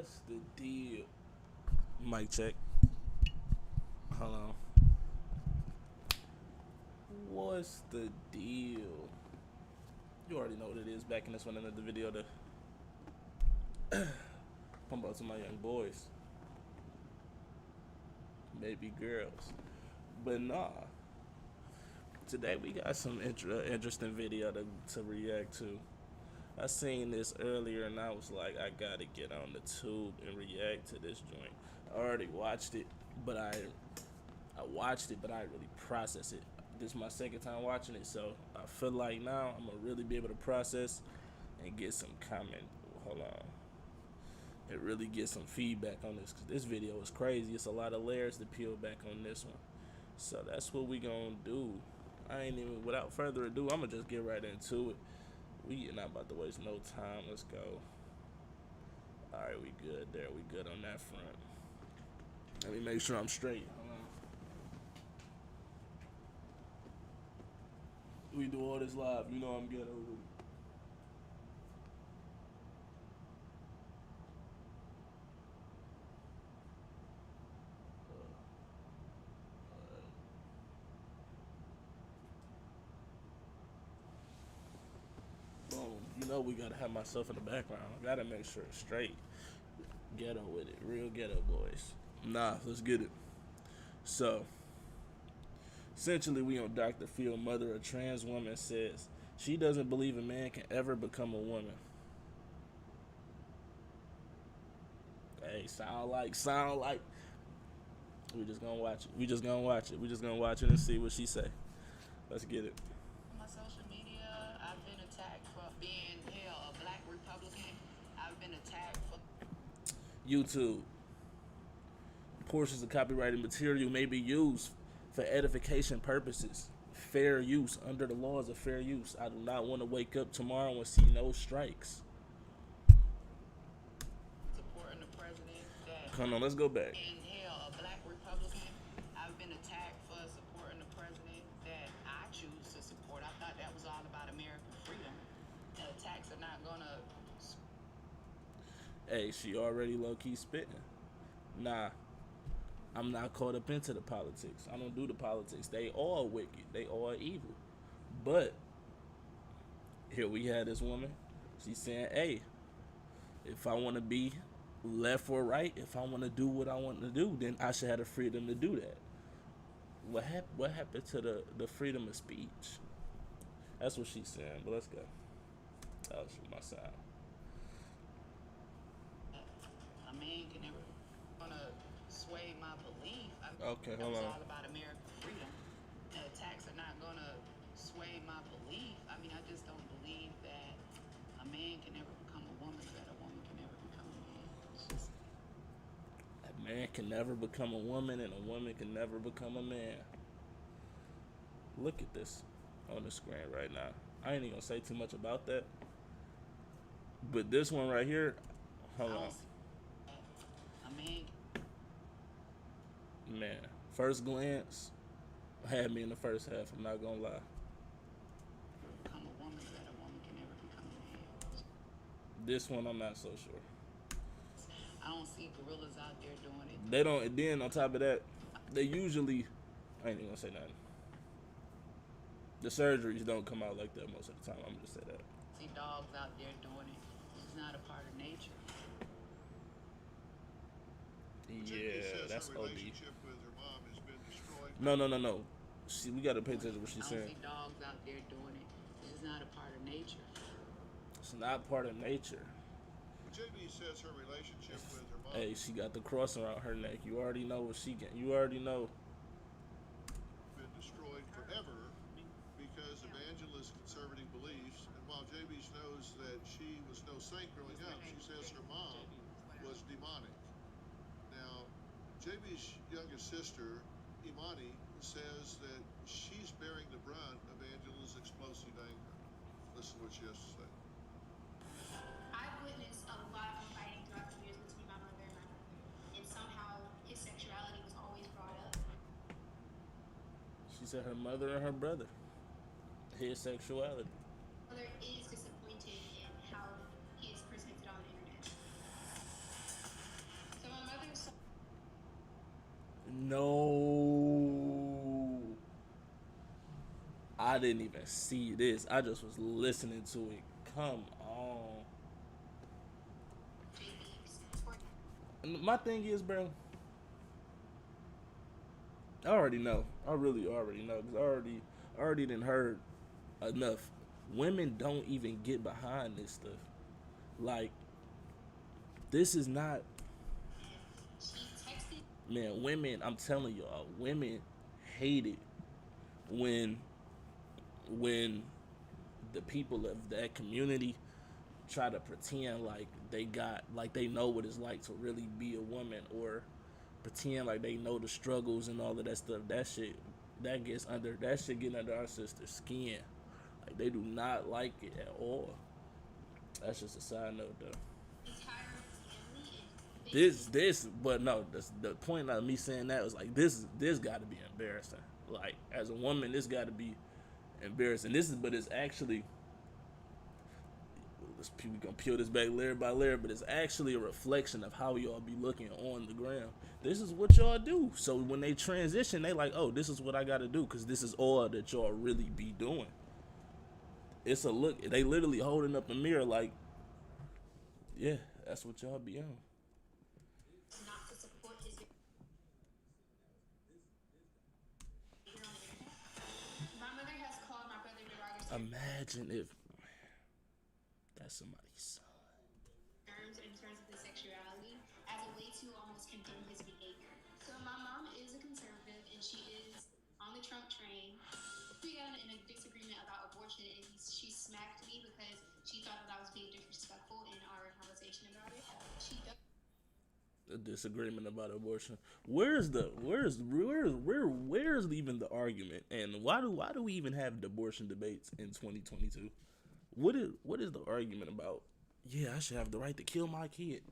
What's the deal? Mic check. Hold on. What's the deal? You already know what it is. Back in this one, another video to pump out to my young boys, baby girls. But nah, today we got some interesting video to react to. I seen this earlier and I was like, I gotta get on the tube and react to this joint. I already watched it, but I watched it, but I didn't really process it. This is my second time watching it, so I feel like now I'm gonna really be able to process and get some comment. Hold on, and really get some feedback on this, because this video is crazy. It's a lot of layers to peel back on this one, so that's what we gonna do. Without further ado, I'm gonna just get right into it. We not about to waste no time. Let's go. All right, we good there. We good on that front. Let me make sure I'm straight. We do all this live. You know I'm good over it. Boom. You know we gotta have myself in the background. I gotta make sure it's straight. Ghetto with it. Real ghetto boys. Nah, let's get it. So, essentially we on Dr. Phil, mother of trans woman, says she doesn't believe a man can ever become a woman. Hey, sound like. We just gonna watch it. We just gonna watch it. We just gonna watch it and see what she say. Let's get it. My social media, I've been attacked for being a black Republican. I've been attacked for YouTube. Portions of copyrighted material may be used for edification purposes. Fair use under the laws of fair use. I do not want to wake up tomorrow and see no strikes. supporting the president. That Come on, let's go back. in hell, a black Republican. I've been attacked for supporting the president that I choose to support. I thought that was all about American freedom. The attacks are not gonna. Hey, she already low-key spitting. Nah, I'm not caught up into the politics. I don't do the politics. They all wicked. They all evil. But here we had this woman. She's saying, hey, if I want to be left or right, if I want to do what I want to do, then I should have the freedom to do that. What happened to the freedom of speech? That's what she's saying. But let's go. I'll shoot my side. A man can never gonna sway my belief. Okay, That hold was on. all about American freedom. The attacks are not gonna sway my belief. I mean, I just don't believe that a man can never become a woman, that a woman can never become a man. It's just A man can never become a woman, and a woman can never become a man. Look at this on the screen right now. I ain't even gonna say too much about that. But this one right here, hold I on. don't see a man Man, first glance had me in the first half. I'm not gonna lie. can become a woman, that a woman can never become a man. This one I'm not so sure. I don't see gorillas out there doing it. They don't. And then on top of that, they usually, I ain't even gonna say nothing. The surgeries don't come out like that most of the time. I'm gonna just say that. See dogs out there doing it. It's not a part of nature. Yeah, that's her OD. relationship with her mom has been destroyed. No. We gotta pay attention to what she's I don't saying. see dogs out there doing it. It's not a part of nature. It's not part of nature. But JB says her relationship with her mom Hey, she got the cross around her neck. You already know what she get. You already know. has been destroyed forever because of Angela's conservative beliefs. And while JB knows that she was no saint growing up, she says her mom was demonic. Now, JB's youngest sister, Imani, says that she's bearing the brunt of Angela's explosive anger. Listen to what she has to say. I've witnessed a lot of fighting throughout the years between my mother and my brother, and somehow his sexuality was always brought up. She said her mother and her brother. His sexuality. Mother is disappointed in how he is presented on the internet. No, I didn't even see this. I just was listening to it. Come on. JB's for And my thing is, bro, I already know. I really already know because I already didn't heard enough. Women don't even get behind this stuff. Like, this is not, and she texted man. Women, I'm telling y'all, women hate it when when the people of that community try to pretend like they know what it's like to really be a woman, or pretend like they know the struggles and all of that stuff. That shit getting under our sister's skin. Like, they do not like it at all. That's just a side note though. the entire family and This basically this but no, the point of me saying that was like, this got to be embarrassing. Like, as a woman, this got to be embarrassing. This is but it's actually, we gonna peel this back layer by layer, but it's actually a reflection of how y'all be looking on the ground. This is what y'all do. So when they transition, they like, oh, this is what I gotta do because this is all that y'all really be doing. It's a look. They literally holding up a mirror like, yeah, that's what y'all be on. not to support his behavior on the internet. My mother has called my brother derogatory Imagine if that's somebody's son. terms in terms of his sexuality as a way to almost condemn his behavior. So my mom is a conservative and she is on the Trump train. We got in a disagreement about abortion and she smacked me because she thought that I was being disrespectful in our conversation about it. She does A disagreement about abortion. Where's even the argument? And why do we even have abortion debates in 2022? What is the argument about? Yeah, I should have the right to kill my kid.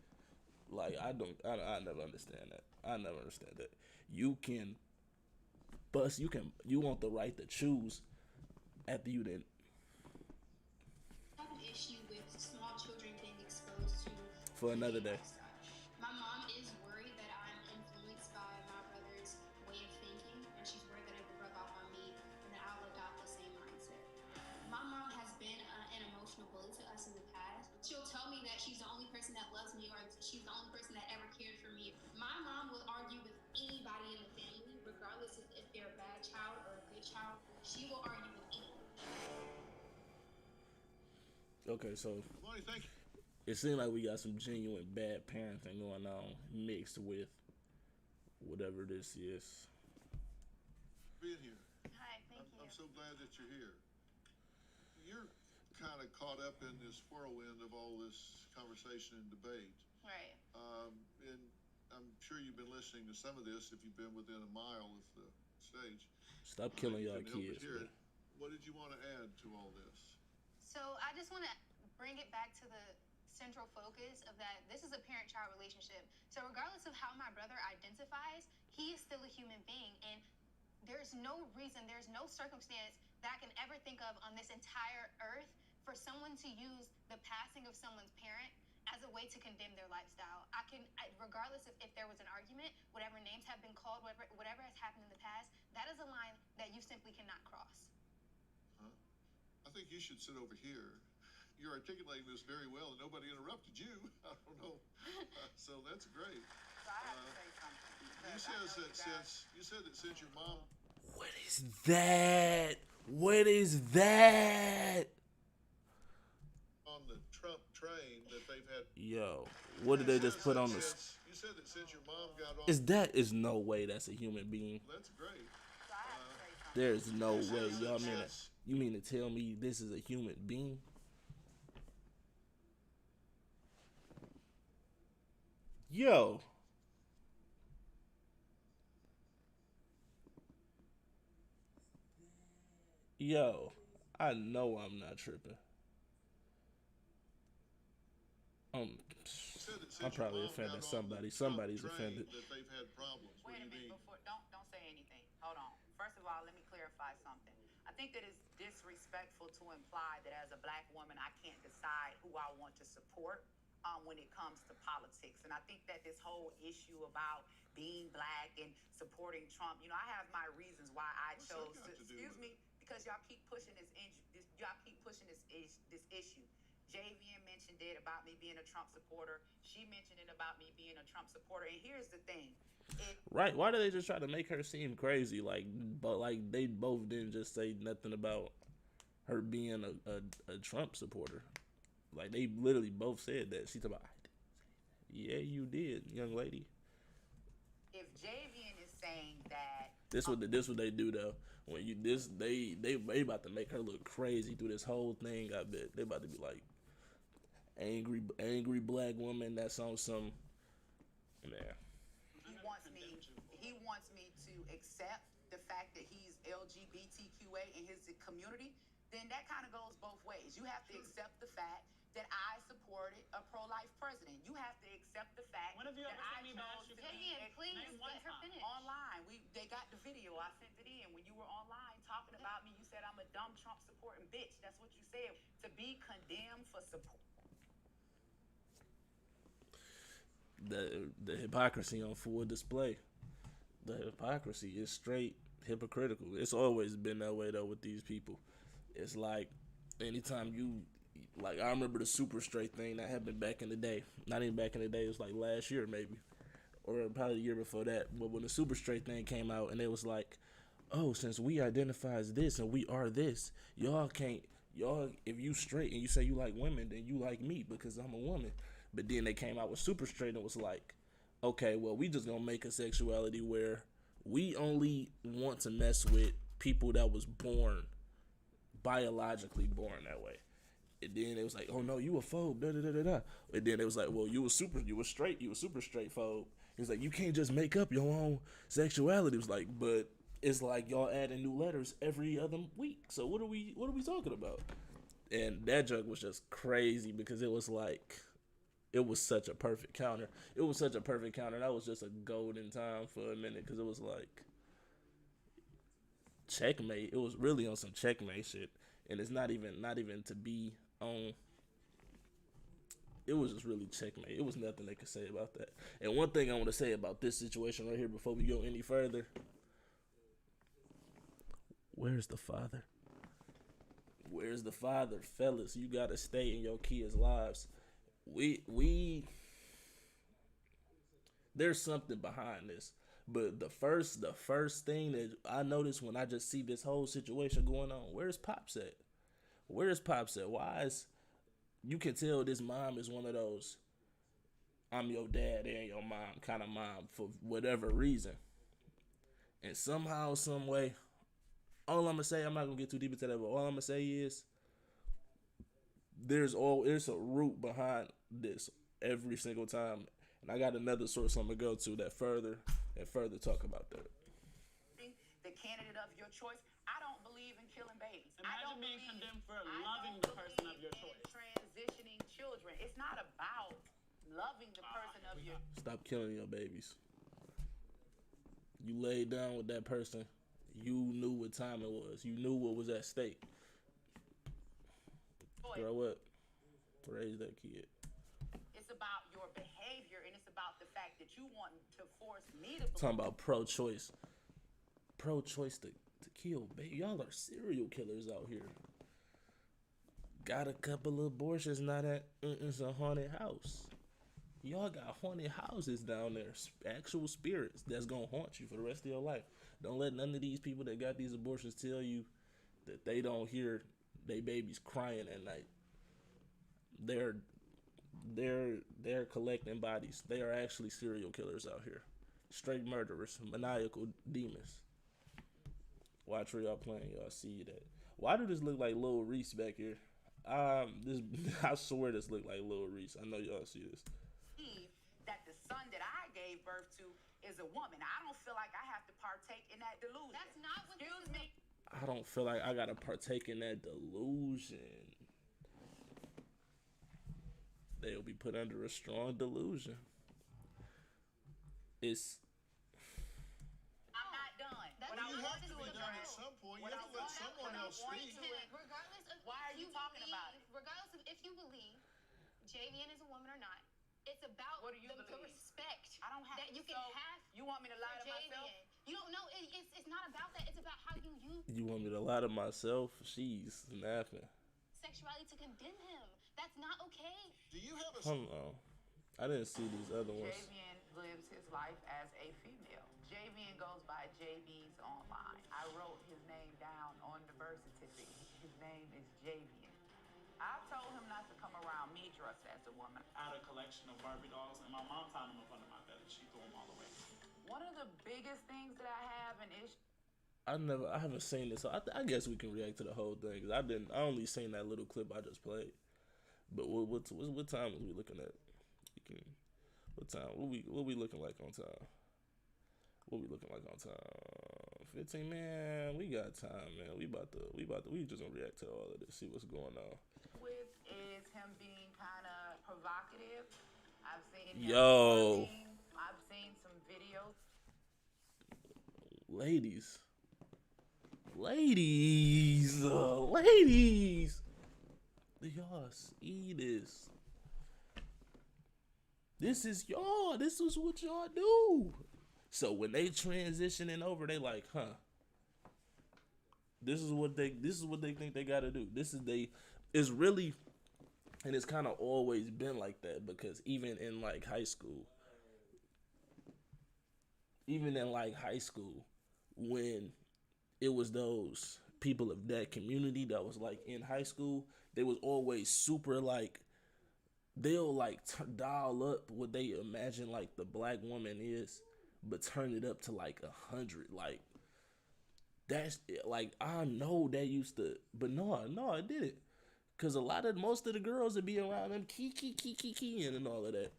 Like, I never understand that. I never understand that. You can you want the right to choose after you didn't. have an issue with small children being exposed to For the another gay day. lifestyle. My mom is worried that I'm influenced by my brother's way of thinking, and she's worried that it will rub off on me and that I'll adopt the same mindset. My mom has been an emotional bully to us in the past. She'll tell me that she's the only person that loves me or she's the only person that ever cared for me. My mom will argue with anybody in the family, regardless if they're a bad child or a good child. She will argue with anyone. Okay, so Money, thank you it seems like we got some genuine bad parenting going on mixed with whatever this is. for being here. Hi, thank you. I'm so glad that you're here. You're kind of caught up in this whirlwind of all this conversation and debate. Right. And I'm sure you've been listening to some of this if you've been within a mile of the stage. Stop killing You y'all couldn't help but kids, hear bro. it. What did you want to add to all this? So I just want to bring it back to the central focus of that this is a parent-child relationship. So regardless of how my brother identifies, he is still a human being, and there's no reason, there's no circumstance that I can ever think of on this entire earth for someone to use the passing of someone's parent as a way to condemn their lifestyle. Regardless if there was an argument, whatever names have been called, whatever has happened in the past, that is a line that you simply cannot cross. Huh? I think you should sit over here. You're articulating this very well, and nobody interrupted you. I don't know. So that's great. So I have to say something. You said that since your mom What is that? What is that? on the Trump train that they've had. Yo, what did they just put on this? You said that since your mom got on. Is no way that's a human being. That's great. So I have to say something. There's no way. Yes, Y'all mean yes. you mean to tell me this is a human being? Yo. Yo. I know I'm not tripping. Um, You said that since I'm probably your mom offending got on somebody. the Trump Somebody's train offended. That they've had problems. What Wait do a you minute mean? before don't say anything. Hold on. First of all, let me clarify something. I think that it's disrespectful to imply that as a black woman I can't decide who I want to support when it comes to politics. And I think that this whole issue about being black and supporting Trump, I have my reasons why I chose to. Excuse me, because y'all keep pushing y'all keep pushing this issue. JVN mentioned it about me being a Trump supporter. She mentioned it about me being a Trump supporter. And here's the thing. Right? Why do they just try to make her seem crazy? But they both didn't just say nothing about her being a Trump supporter. Like they literally both said that. She's about, yeah, you did, young lady. If JVN is saying that this what they do though. When you they about to make her look crazy through this whole thing. I bet they about to be like angry black woman that's on some man. He wants me to accept the fact that he's LGBTQA in his community. Then that kind of goes both ways. You have to accept the fact that I supported a pro-life president. You have to accept the fact that I chose to be please let her finish. Online. They got the video. I sent it in. When you were online talking about me, you said I'm a dumb Trump supporting bitch. That's what you said. To be condemned for support. The hypocrisy on full display. The hypocrisy is straight hypocritical. It's always been that way though with these people. It's like anytime I remember the super straight thing that happened back in the day. Not even back in the day, it was like last year maybe. Or probably the year before that. But when the super straight thing came out and it was like, oh, since we identify as this and we are this, if you straight and you say you like women, then you like me because I'm a woman. But then they came out with super straight and it was like, okay, well, we just gonna make a sexuality where we only want to mess with people that was biologically born that way. And then it was like, oh no, you a phobe, da da da da da. And then it was like, well, you was super straight phobe. It was like, you can't just make up your own sexuality. It was like, but it's like y'all adding new letters every other week. So what are we talking about? And that joke was just crazy because it was like, it was such a perfect counter. That was just a golden time for a minute because it was like checkmate. It was really on some checkmate shit, and it's not even to be on. It was just really checkmate. It was nothing they could say about that. And one thing I want to say about this situation right here before we go any further: where's the father? Where's the father, fellas? You gotta stay in your kids' lives. We there's something behind this. But the first thing that I noticed when I just see this whole situation going on, where's Pops at? Why is you can tell this mom is one of those I'm your dad and your mom kind of mom for whatever reason. And somehow, some way, all I'm gonna say, I'm not gonna get too deep into that, but all I'm gonna say is there's a root behind this every single time. And I got another source I'm gonna go to that further talk about that. The candidate of your choice. I don't believe in killing babies. Imagine being condemned for loving the person of your choice. Transitioning children. It's not about loving the person of your. Stop killing your babies. You laid down with that person. You knew what time it was. You knew what was at stake. Grow up. Raise that kid. It's about your behavior, and it's about the fact that you want to force me to. Talking about pro-choice to kill, baby. Y'all are serial killers out here. Got a couple of abortions, not at it's a haunted house. Y'all got haunted houses down there, actual spirits that's gonna haunt you for the rest of your life. Don't let none of these people that got these abortions tell you that they don't hear they babies crying at night. They're collecting bodies. They are actually serial killers out here, straight murderers, maniacal demons. Watch where y'all playing, y'all see that. Why do this look like Lil Reese back here? I swear this look like Lil Reese. I know y'all see this. That the son that I gave birth to is a woman. I don't feel like I have to partake in that delusion. That's not what. Excuse me. I don't feel like I gotta partake in that delusion. They'll be put under a strong delusion. I'm not done. That's What I not You want have to to do be is done at some point. You what have to I let want- someone what I else want speak. to- Regardless of Why are you talking about it? Regardless of if you believe JVN is a woman or not. It's about What do you the believe? respect I don't have that you can so have. You want me to lie to for myself? JVN. You don't know. It's not about that. It's about how you use You want me to lie to myself? She's snapping. sexuality to condemn him. That's not okay. Do you have a Hold on. I didn't see these other ones. JVN lives his life as a female. JVN goes by JB's online. I wrote his name down on the birth certificate. His name is JVN. I told him not to come around me dressed as a woman. I had a collection of Barbie dolls, and my mom found them up under my bed, and she threw them all away. One of the biggest things that I have an issue. I haven't seen this. So I guess we can react to the whole thing. Cause I only seen that little clip I just played. But what time was we looking at? What time? What we looking like on time? What we looking like on time? 15, man. We got time, man. We just gonna react to all of this. See what's going on. With is him being kind of provocative. I've seen him Yo. twerking. I've seen some videos. Ladies, y'all see this? This is y'all. This is what y'all do. So when they transitioning over, they like, huh? This is what they think they gotta do. It's really, and it's kind of always been like that, because even in like high school, when it was those people of that community that was like in high school, they was always super like, they'll like dial up what they imagine like the black woman is, but turn it up to like 100. Like, that's like, I know that used to, but no, I did it. Cause most of the girls would be around them keying and all of that.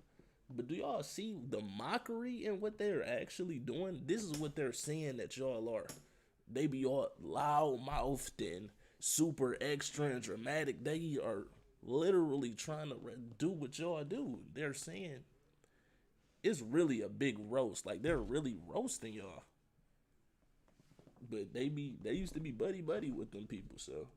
But do y'all see the mockery in what they're actually doing? This is what they're saying that y'all are. They be all loud-mouthed and super extra and dramatic. They are literally trying to do what y'all do. They're saying it's really a big roast. Like, they're really roasting y'all. But they used to be buddy with them people, so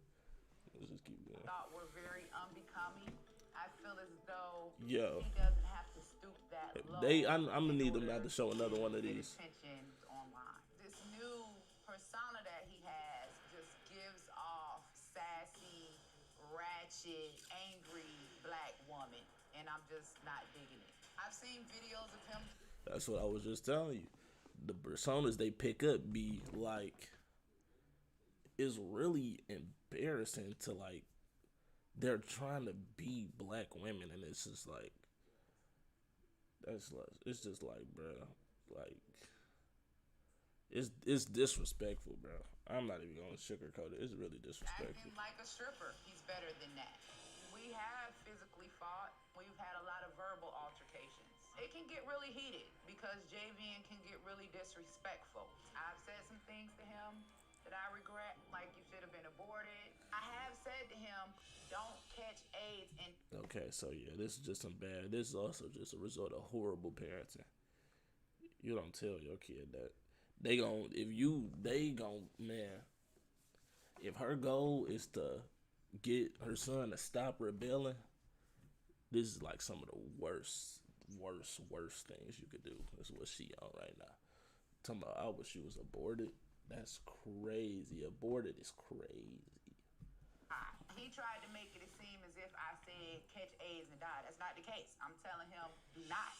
let's just keep going. Thought were very unbecoming. I feel as though Yo. he doesn't have to stoop that low. I'm gonna need them not to show another one of these. Attention online. This new persona that he has just gives off sassy, ratchet, angry black woman, and I'm just not digging it. I've seen videos of him. That's what I was just telling you. The personas they pick up be like, it's really embarrassing to like, they're trying to be black women, and it's just like, it's just like, bro, like, it's disrespectful, bro. I'm not even gonna sugarcoat it. It's really disrespectful. Acting like a stripper. He's better than that. We have physically fought. We've had a lot of verbal altercations. It can get really heated because JVN can get really disrespectful. I've said some things to him that I regret, like you should have been aborted. I have said to him, don't catch AIDS. And Okay, so yeah, this is just some bad. This is also just a result of horrible parenting. You don't tell your kid that. Man, if her goal is to get her son to stop rebelling, this is like some of the worst things you could do. That's what she on right now. Talking about, I wish she was aborted. That's crazy. Aborted is crazy. he tried to make it seem as if I said catch AIDS and die. That's not the case. I'm telling him, do not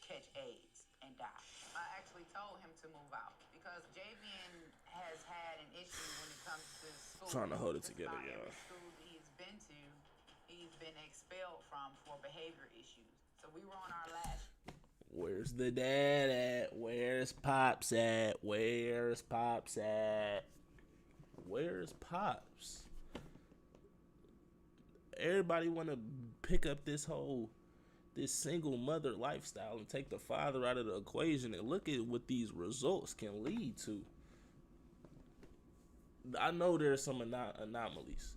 catch AIDS and die. I actually told him to move out because JVN has had an issue when it comes to school. Trying to hold it Just together, about y'all. every school he's been to, he's been expelled from for behavior issues. So we were on our last. Where's the dad at? Where's Pops at? Where's Pops at? Where's Pops? Everybody want to pick up this single mother lifestyle and take the father out of the equation, and look at what these results can lead to. I know there's some anomalies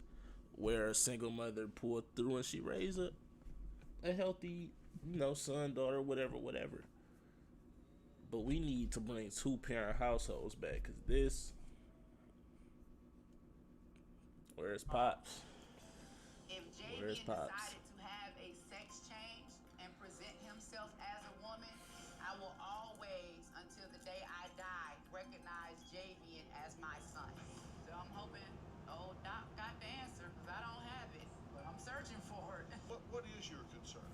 where a single mother pulled through and she raised a healthy, son, daughter, whatever. But we need to bring 2-parent households back, because this, where's Pops? If Where's JVN Pops? decided to have a sex myself as a woman, I will always, until the day I die, recognize Javian as my son. So I'm hoping old Doc got the answer because I don't have it, but I'm searching for it. What is your concern?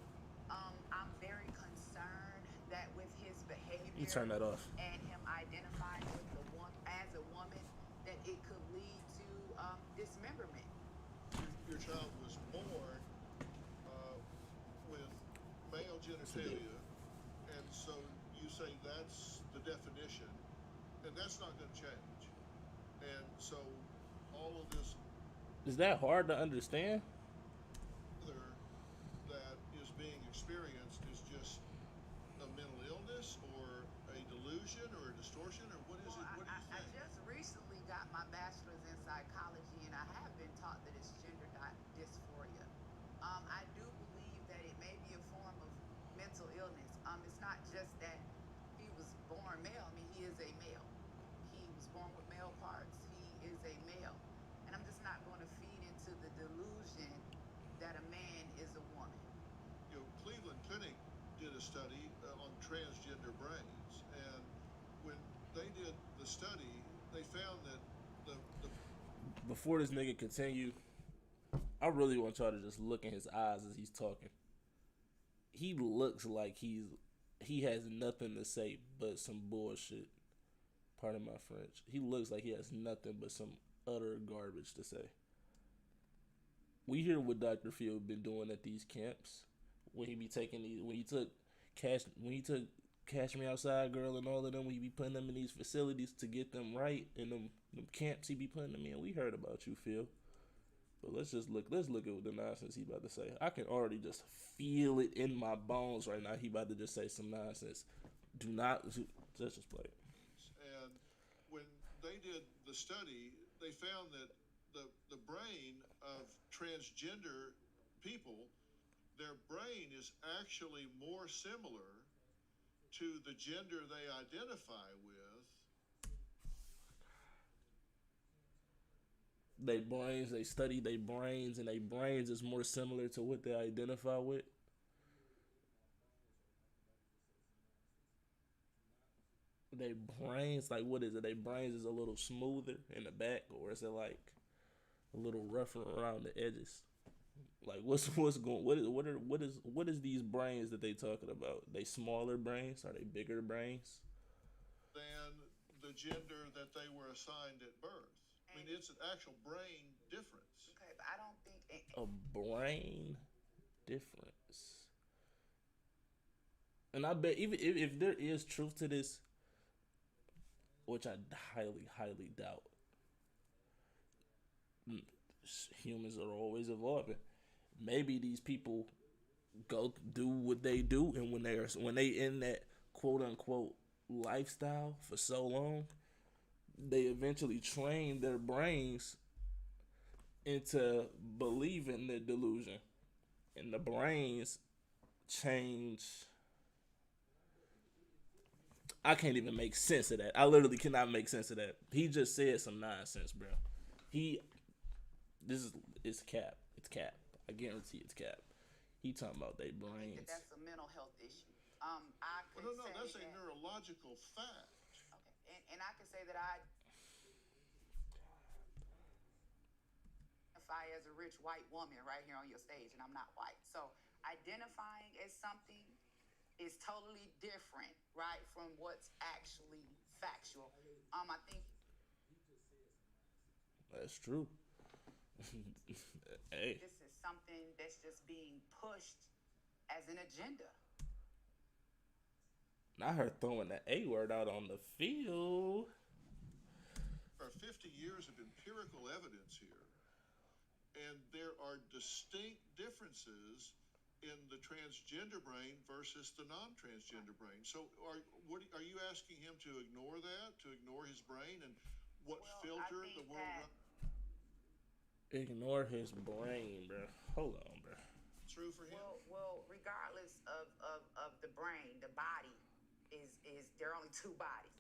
I'm very concerned that with his behavior You turn that off. and him identifying with the one as a woman, that it could lead to dismemberment. Your child was born with male genitalia, and so you say that's the definition, and that's not going to change. And so all of this Is that hard to understand? other that is being experienced is just a mental illness or a delusion or a distortion, or what is it? What do you I think? just recently got my bachelor's in psychology, and I have been taught that it's gender dysphoria. I do believe that it may be a form of mental illness. It's not just that he was born male. I mean, he is a male. He was born with male parts. He is a male. And I'm just not going to feed into the delusion that a man is a woman. You know, Cleveland Clinic did a study on transgender brains, and when they did the study, they found that the Before this nigga continue, I really want y'all to just look in his eyes as he's talking. He looks like he has nothing to say but some bullshit. Pardon my French. He looks like he has nothing but some utter garbage to say. We hear what Dr. Phil been doing at these camps. When he be taking these, when he took Cash Me Outside Girl and all of them, when he be putting them in these facilities to get them right in them camps he be putting them in. We heard about you, Phil. But let's look at the nonsense he about to say. I can already just feel it in my bones right now. He about to just say some nonsense. Do not just play it. and when they did the study, they found that the brain of transgender people, their brain is actually more similar to the gender they identify with. They study their brains, and their brains is more similar to what they identify with. Their brains, like, what is it? Their brains is a little smoother in the back, or is it like a little rougher around the edges? Like, what's going? What is these brains that they talking about? They smaller brains? Are they bigger brains? Than the gender that they were assigned at birth. I mean, it's an actual brain difference. Okay, but I don't think A brain difference. And I bet even if there is truth to this, which I highly doubt, humans are always evolving. Maybe these people go do what they do, and when they in that quote unquote lifestyle for so long, they eventually train their brains into believing the delusion, and the brains change. I can't even make sense of that. I literally cannot make sense of that. He just said some nonsense, bro. He, this is it's cap. It's cap. I guarantee it's cap. He talking about their brains. that's a mental health issue. I could Well, no, say that's a that, neurological fact. okay, and I could say that I identify as a rich white woman right here on your stage, and I'm not white. So identifying as something is totally different, right, from what's actually factual. I think That's true. Hey, this is something that's just being pushed as an agenda. not her throwing the A word out on the field. There are 50 years of empirical evidence here, and there are distinct differences in the transgender brain versus the non-transgender brain. So are you asking him to ignore that, to ignore his brain, and what filter the world Ignore his brain, bro. Hold on, bro. true for him? Well, regardless of the brain, the body is there are only two bodies.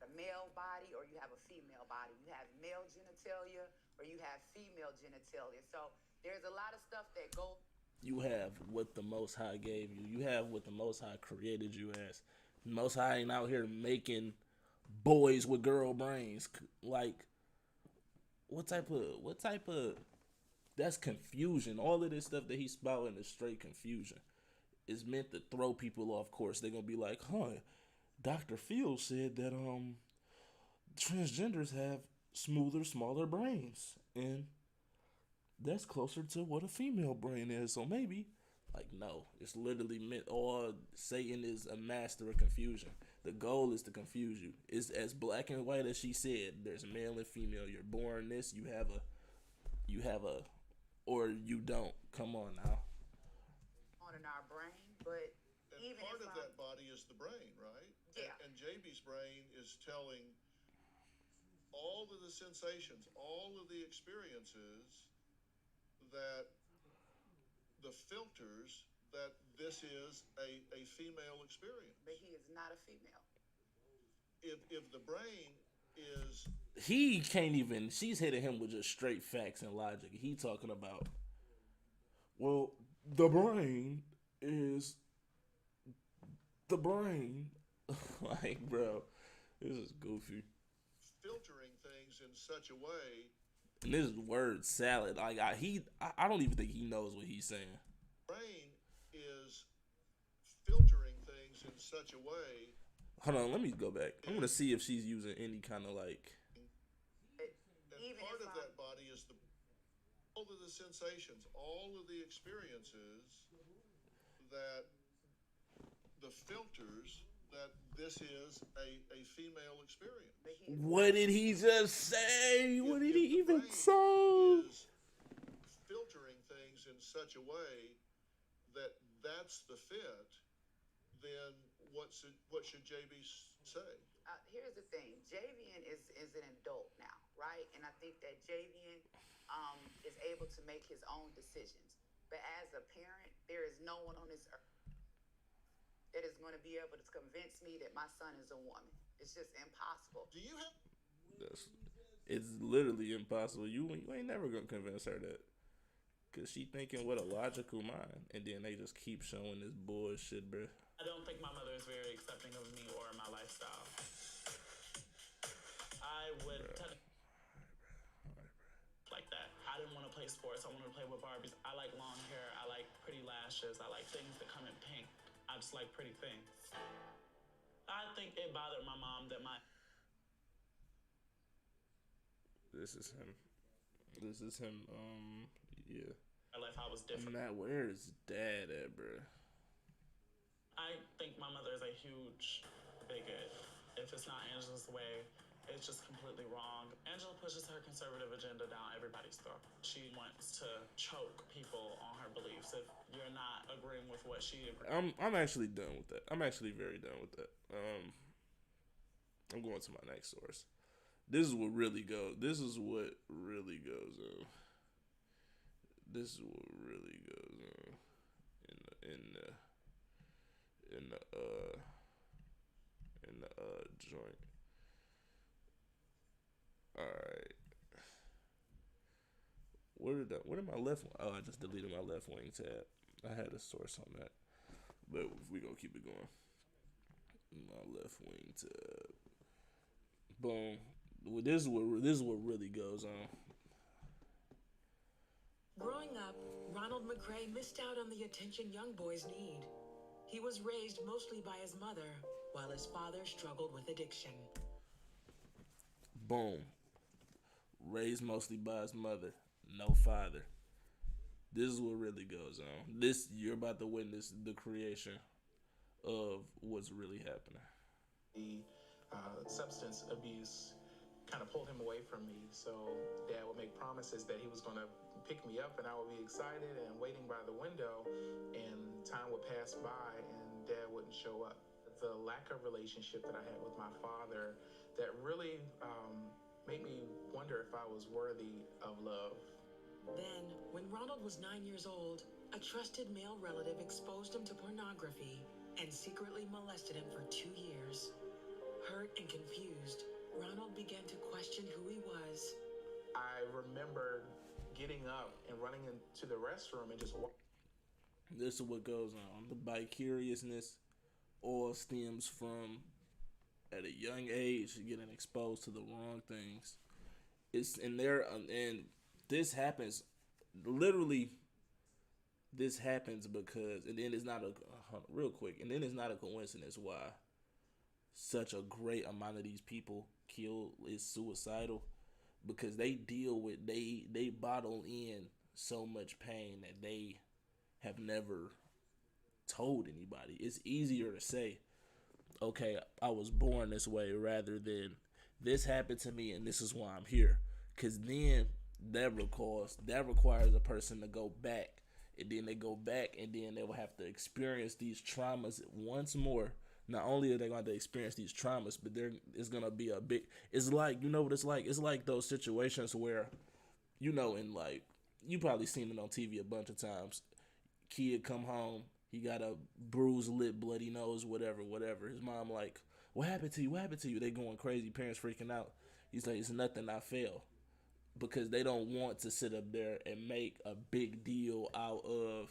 A male body or you have a female body. You have male genitalia or you have female genitalia. So there's a lot of stuff that goes You have what the Most High gave you. You have what the Most High created you as. The Most High ain't out here making boys with girl brains. Like, what type of that's confusion. All of this stuff that he's spouting is straight confusion. It's meant to throw people off course. They're gonna be like, huh, Dr. Phil said that transgenders have smoother, smaller brains. And that's closer to what a female brain is. So maybe, like, no, it's literally meant. Or Satan is a master of confusion. The goal is to confuse you. It's as black and white as she said. There's male and female. You're born this. You have a, or you don't. Come on now. On in our brain, but And even part if of that body is the brain, right? Yeah. And JB's brain is telling all of the sensations, all of the experiences that the filters that this is a female experience. but he is not a female. If the brain is He can't even. She's hitting him with just straight facts and logic. He talking about, well, the brain is the brain. Like, bro, this is goofy. filtering things in such a way, And this word salad, like I don't even think he knows what he's saying. brain is filtering things in such a way. Hold on, let me go back. I'm gonna see if she's using any kind of like. But And even part if of that body is all of the sensations, all of the experiences that the filters that this is a female experience. but he is What did he just say? What did If he the even brain say? is filtering things in such a way that that's the fit, then what should JB say? here's the thing. Javian is an adult now, right? And I think that Javian is able to make his own decisions. But as a parent, there is no one on this earth that is going to be able to convince me that my son is a woman. It's just impossible. Do you have It's literally impossible. You ain't never gonna convince her that, cause she thinking with a logical mind, and then they just keep showing this bullshit, bro. I don't think my mother is very accepting of me or my lifestyle. I would like that. I didn't want to play sports. I wanted to play with Barbies. I like long hair. I like pretty lashes. I like things that come in pink. I just like pretty things. I think it bothered my mom that This is him. This is him. Yeah. life I was different. Matt, where is Dad at, bro? I think my mother is a huge bigot. If it's not Angela's way, it's just completely wrong. Angela pushes her conservative agenda down everybody's throat. She wants to choke people on her beliefs if you're not agreeing with what she agrees. I'm actually done with that. I'm actually very done with that. I'm going to my next source. This is what really goes. This is what really goes on. This is what really goes on in the joint. All right. Where did my left? Oh, I just deleted my left wing tab. I had a source on that, but we gonna keep it going. My left wing tab. Boom. This is what really goes on. Growing up, Ronald McRae missed out on the attention young boys need. He was raised mostly by his mother, while his father struggled with addiction. Boom. Raised mostly by his mother, no father. This is what really goes on. This you're about to witness the creation of what's really happening. The substance abuse kind of pulled him away from me. So Dad would make promises that he was going to pick me up, and I would be excited and waiting by the window, and time would pass by and Dad wouldn't show up. The lack of relationship that I had with my father that really made me wonder if I was worthy of love. Then, when Ronald was 9 years old, a trusted male relative exposed him to pornography and secretly molested him for 2 years. Hurt and confused, Ronald began to question who he was. I remember getting up and running into the restroom and just This is what goes on. The vicariousness all stems from at a young age getting exposed to the wrong things. It's in there, and this happens literally. This happens because, and then it's not a real quick, and then it's not a coincidence why such a great amount of these people kill is suicidal, because they deal with they bottle in so much pain that they have never told anybody. It's easier to say, okay, I was born this way, rather than this happened to me and this is why I'm here. Cause then that requires a person to go back, and then they go back, and then they will have to experience these traumas once more. Not only are they going to experience these traumas, but there is going to be a big. It's like, you know what it's like. It's like those situations where, in like, you probably seen it on TV a bunch of times. Kid come home, he got a bruised lip, bloody nose, whatever. His mom like, what happened to you? What happened to you? They going crazy. Parents freaking out. He's like, it's nothing. I fell, because they don't want to sit up there and make a big deal out of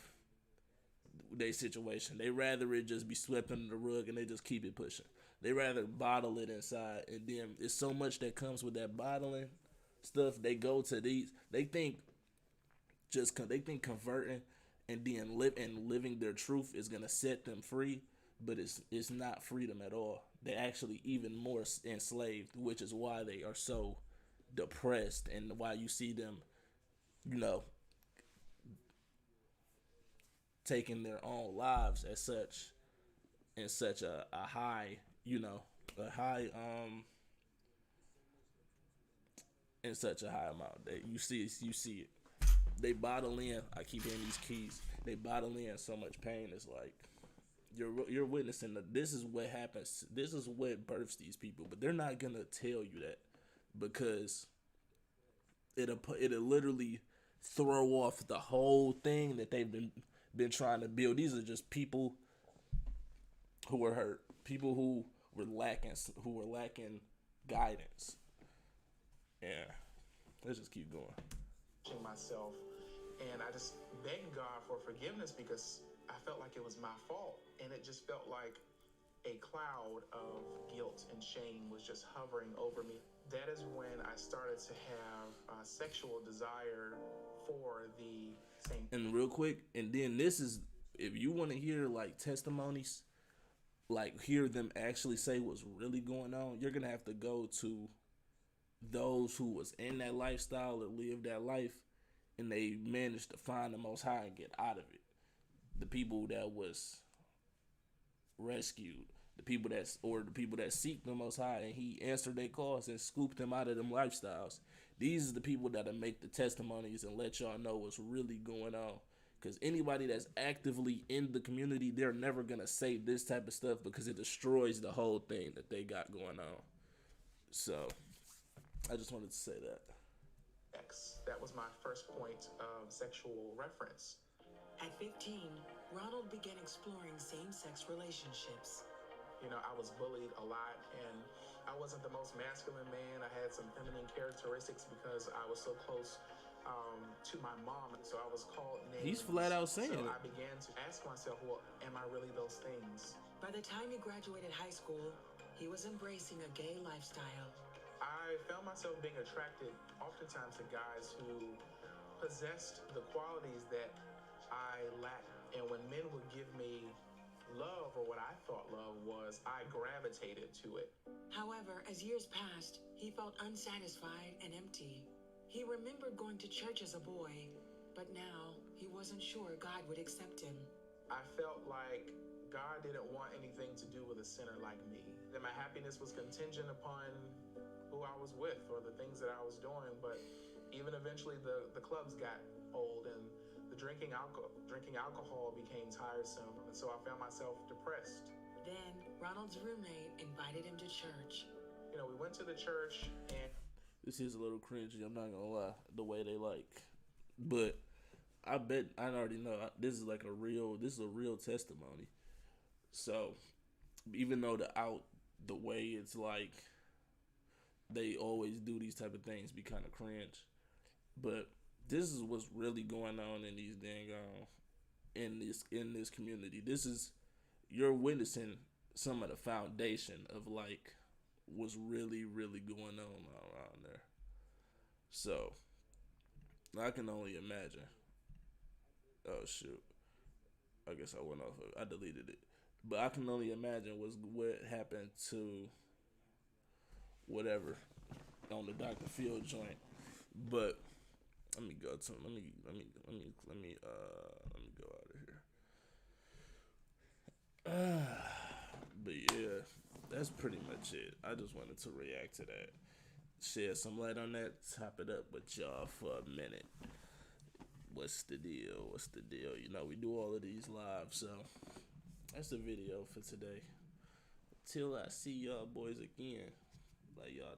their situation. They rather it just be swept under the rug and they just keep it pushing. They rather bottle it inside, and then it's so much that comes with that bottling stuff. They go to these. They think converting and then living their truth is gonna set them free, but it's not freedom at all. They're actually even more enslaved, which is why they are so depressed, and why you see them, you know, taking their own lives as such, in such a high, a high in such a high amount that you see it. They bottle in. I keep hearing these keys. They bottle in so much pain. It's like you're witnessing that this is what happens. This is what births these people, but they're not gonna tell you that, because it'll literally throw off the whole thing that they've been trying to build. These are just people who were hurt, people who were lacking guidance. Yeah, let's just keep going. Myself, and I just begged God for forgiveness, because I felt like it was my fault, and it just felt like a cloud of guilt and shame was just hovering over me. That is when I started to have a sexual desire for the same. And real quick, and then this is, if you want to hear like testimonies, like hear them actually say what's really going on, you're gonna have to go to those who was in that lifestyle or lived that life, and they managed to find the Most High and get out of it. The people that was rescued, the people that seek the Most High, and He answered their calls and scooped them out of them lifestyles. These are the people that'll make the testimonies and let y'all know what's really going on. Because anybody that's actively in the community, they're never gonna say this type of stuff, because it destroys the whole thing that they got going on. So I just wanted to say that. That was my first point of sexual reference. At 15, Ronald began exploring same-sex relationships. I was bullied a lot, and I wasn't the most masculine man. I had some feminine characteristics because I was so close to my mom, so I was called names. He's flat out saying so it. I began to ask myself, well, am I really those things? By the time he graduated high school, he was embracing a gay lifestyle. I found myself being attracted oftentimes to guys who possessed the qualities that I lacked. And when men would give me love, or what I thought love was, I gravitated to it. However, as years passed, he felt unsatisfied and empty. He remembered going to church as a boy, but now he wasn't sure God would accept him. I felt like God didn't want anything to do with a sinner like me. That my happiness was contingent upon who I was with or the things that I was doing. But even eventually the clubs got old, and the drinking alcohol became tiresome. And so I found myself depressed. Then Ronald's roommate invited him to church. We went to the church, and This is a little cringy, I'm not gonna lie, the way they like. But I bet I already know this is a real testimony. So even though the way it's like they always do these type of things be kind of cringe, but this is what's really going on in these in this community. This is you're witnessing some of the foundation of like what's really going on around there. So I can only imagine. Oh shoot! I guess I went off. I deleted it, but I can only imagine what happened to whatever on the Dr. Field joint. But let me go to let me go out of here. But yeah, that's pretty much it. I just wanted to react to that, shed some light on that, top it up with y'all for a minute. What's the deal? What's the deal? You know, we do all of these live, so that's the video for today. Till I see y'all boys again. Like y'all.